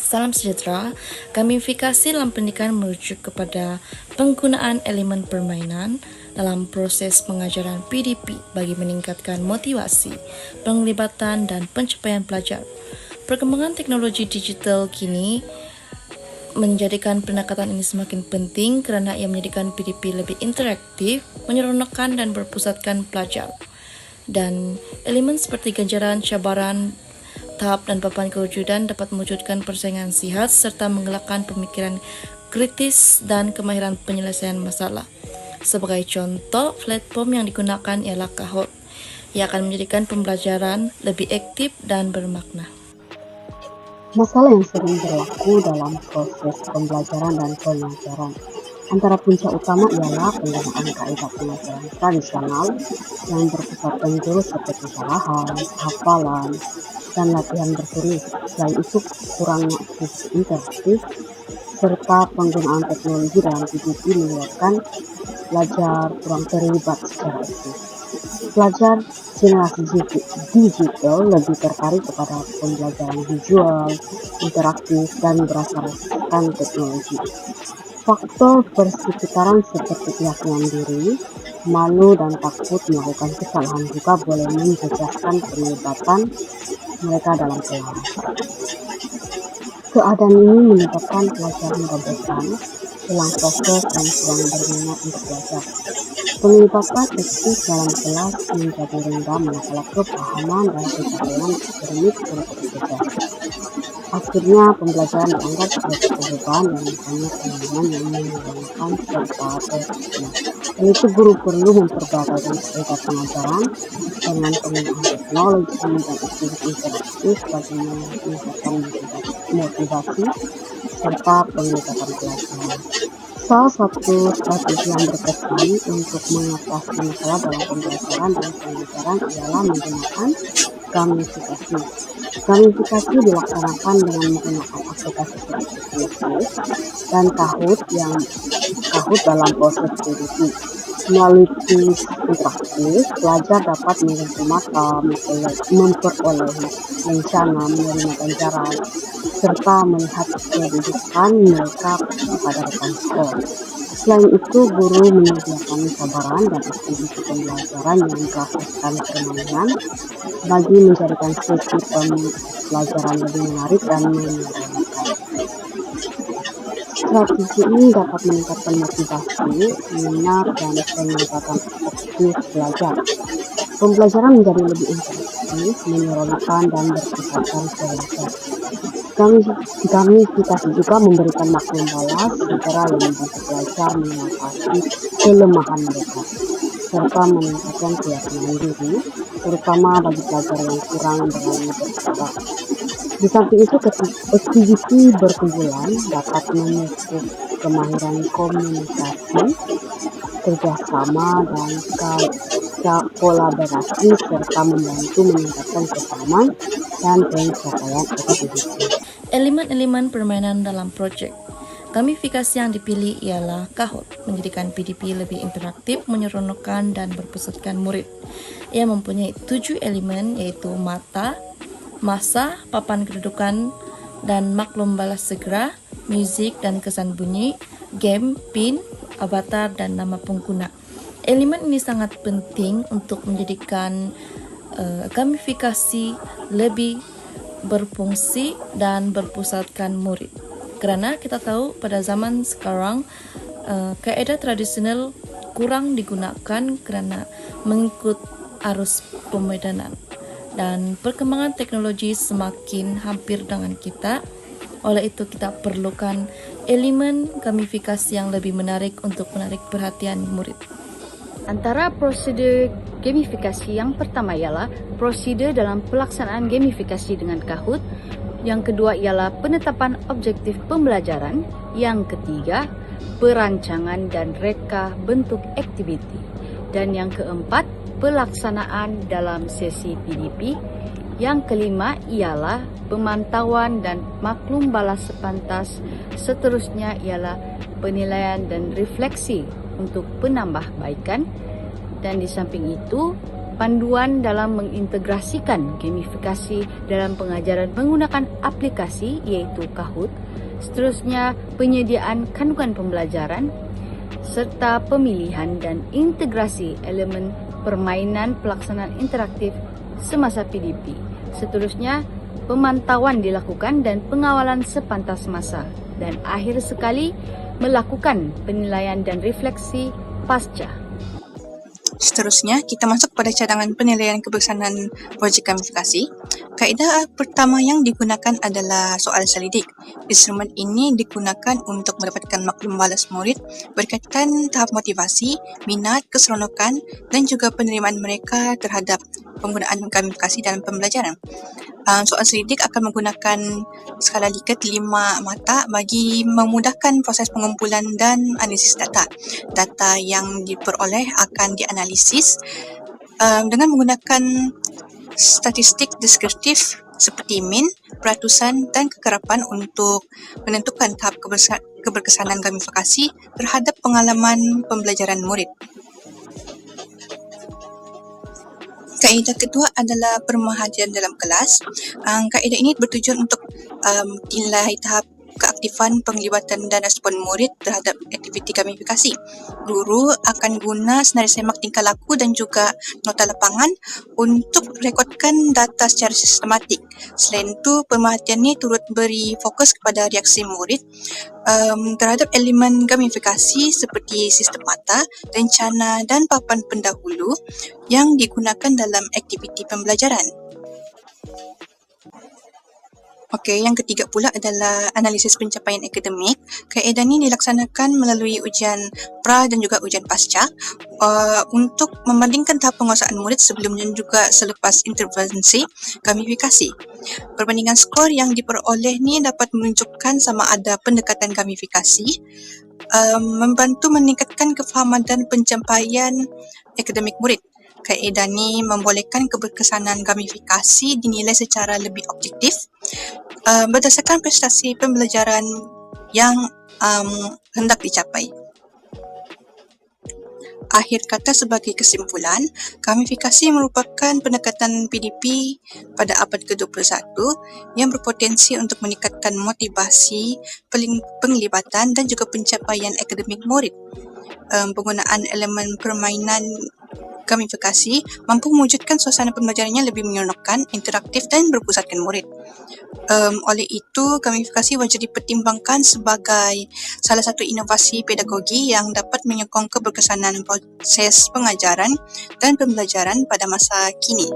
Salam sejahtera, gamifikasi dalam pendidikan merujuk kepada penggunaan elemen permainan dalam proses pengajaran PDP bagi meningkatkan motivasi, penglibatan, dan pencapaian pelajar. Perkembangan teknologi digital kini menjadikan pendekatan ini semakin penting kerana ia menjadikan PDP lebih interaktif, menyeronokkan dan berpusatkan pelajar. Dan elemen seperti ganjaran, cabaran, tahap dan papan kewujudan dapat mewujudkan persaingan sihat serta menggerakkan pemikiran kritis dan kemahiran penyelesaian masalah. Sebagai contoh, platform yang digunakan ialah Kahoot. Ia akan menjadikan pembelajaran lebih aktif dan bermakna. Masalah yang sering berlaku dalam proses pembelajaran dan pengajaran. Antara punca utama ialah penggunaan kaidah pengajaran tradisional yang berpusatkan jurus seperti syarahan, hafalan, dan latihan bertulis. Selain itu, kurangnya aktivitas interaktif serta penggunaan teknologi dalam PDP menyebabkan pelajar kurang terlibat secara aktif. Pelajar generasi digital lebih tertarik kepada pembelajaran visual, interaktif, dan berdasarkan teknologi. Faktor persekitaran seperti keyakinan diri, malu, dan takut melakukan kesalahan juga boleh menjejaskan penglibatan mereka dalam kelas. Keadaan ini menyebabkan pelajar mudah bosan, hilang fokus, dan kurang berminat untuk belajar. Penglibatan aktif dalam kelas menjadi rendah manakala kepahaman dan pencapaian akademik terus terjaga. Akhirnya, pembelajaran dianggap sebagai beban dan banyak pengalaman yang menyeronokkan serta efektif. Dan itu guru perlu memperbarui kaidah pengajaran dengan penggunaan teknologi dan aktivitas interaktif bagi meningkatkan motivasi serta penglibatan pelajar. Salah satu strategi yang berkesan untuk mengatasi masalah dalam pembelajaran dan pengajaran ialah menggunakan gamifikasi. Gamifikasi dilaksanakan dengan menggunakan aplikasi seperti Quizizz dan Kahoot dalam proses PDP. Melalui quiz interaktif, pelajar dapat mengganti mata, memperoleh rencana, menerima ganjaran, serta melihat kedudukan mereka pada rekan skor. Selain itu, guru menyediakan cabaran dan aktivitas pembelajaran yang berasaskan permainan bagi menjadikan sesi pembelajaran lebih menarik dan menyenangkan. Strategi ini dapat meningkatkan motivasi, minat, dan penglibatan aktif belajar. Pembelajaran menjadi lebih interaktif, menyeronokkan, dan berpusatkan belajar. Gamifikasi juga memberikan maklum balas segera yang membantu pelajar mengatasi kelemahan mereka, serta meningkatkan keyakinan diri, terutama bagi pelajar yang kurang berani berbicara. Di samping itu, aktiviti berkumpulan dapat memupuk kemahiran komunikasi, kerjasama, dan kolaborasi, serta membantu meningkatkan kesamaan dan pencapaian akademik. Elemen-elemen permainan dalam projek. Gamifikasi yang dipilih ialah Kahoot, menjadikan PDP lebih interaktif, menyeronokkan, dan berpusatkan murid. Ia mempunyai 7 elemen yaitu mata, masa, papan kedudukan, dan maklum balas segera, muzik dan kesan bunyi, game, pin, avatar, dan nama pengguna. Elemen ini sangat penting untuk menjadikan gamifikasi lebih berfungsi dan berpusatkan murid. Kerana kita tahu pada zaman sekarang kaedah tradisional kurang digunakan kerana mengikut arus pemodernan dan perkembangan teknologi semakin hampir dengan kita. Oleh itu kita perlukan elemen gamifikasi yang lebih menarik untuk menarik perhatian murid. Antara prosedur gamifikasi yang pertama ialah prosedur dalam pelaksanaan gamifikasi dengan Kahoot. Yang kedua ialah penetapan objektif pembelajaran. Yang ketiga, perancangan dan reka bentuk aktiviti. Dan yang keempat, pelaksanaan dalam sesi PDP. Yang kelima ialah pemantauan dan maklum balas sepantas. Seterusnya ialah penilaian dan refleksi untuk penambahbaikan. Dan di samping itu, panduan dalam mengintegrasikan gamifikasi dalam pengajaran menggunakan aplikasi iaitu Kahoot, seterusnya penyediaan kandungan pembelajaran, serta pemilihan dan integrasi elemen permainan pelaksanaan interaktif semasa PDP. Seterusnya, pemantauan dilakukan dan pengawalan sepantas masa. Dan akhir sekali, melakukan penilaian dan refleksi pasca. Seterusnya, kita masuk pada cadangan penilaian keberkesanan projek gamifikasi. Kaedah pertama yang digunakan adalah soal selidik. Instrumen ini digunakan untuk mendapatkan maklum balas murid berkaitan tahap motivasi, minat, keseronokan dan juga penerimaan mereka terhadap penggunaan gamifikasi dalam pembelajaran. Soal selidik akan menggunakan skala Likert 5 mata bagi memudahkan proses pengumpulan dan analisis data. Data yang diperoleh akan dianalisis dengan menggunakan statistik deskriptif seperti min, peratusan dan kekerapan untuk menentukan tahap keberkesanan gamifikasi terhadap pengalaman pembelajaran murid. Kaedah kedua adalah permahatian dalam kelas. Kaedah ini bertujuan untuk nilai tahap keaktifan, penglibatan dan respon murid terhadap aktiviti gamifikasi. Guru akan guna senarai semak tingkah laku dan juga nota lapangan untuk rekodkan data secara sistematik. Selain itu, pemerhatian ini turut beri fokus kepada reaksi murid terhadap elemen gamifikasi seperti sistem mata, rencana dan papan pendahulu yang digunakan dalam aktiviti pembelajaran. Okey, yang ketiga pula adalah analisis pencapaian akademik. Kaedah ini dilaksanakan melalui ujian pra dan juga ujian pasca untuk membandingkan tahap penguasaan murid sebelum dan juga selepas intervensi gamifikasi. Perbandingan skor yang diperoleh ni dapat menunjukkan sama ada pendekatan gamifikasi membantu meningkatkan kefahaman dan pencapaian akademik murid. Kaedah ni membolehkan keberkesanan gamifikasi dinilai secara lebih objektif berdasarkan prestasi pembelajaran yang hendak dicapai. Akhir kata sebagai kesimpulan, gamifikasi merupakan pendekatan PDP pada abad ke-21 yang berpotensi untuk meningkatkan motivasi, penglibatan dan juga pencapaian akademik murid. Penggunaan elemen permainan gamifikasi mampu mewujudkan suasana pembelajaran yang lebih menyeronokkan, interaktif dan berpusatkan murid. Oleh itu, gamifikasi wajib dipertimbangkan sebagai salah satu inovasi pedagogi yang dapat menyokong keberkesanan proses pengajaran dan pembelajaran pada masa kini.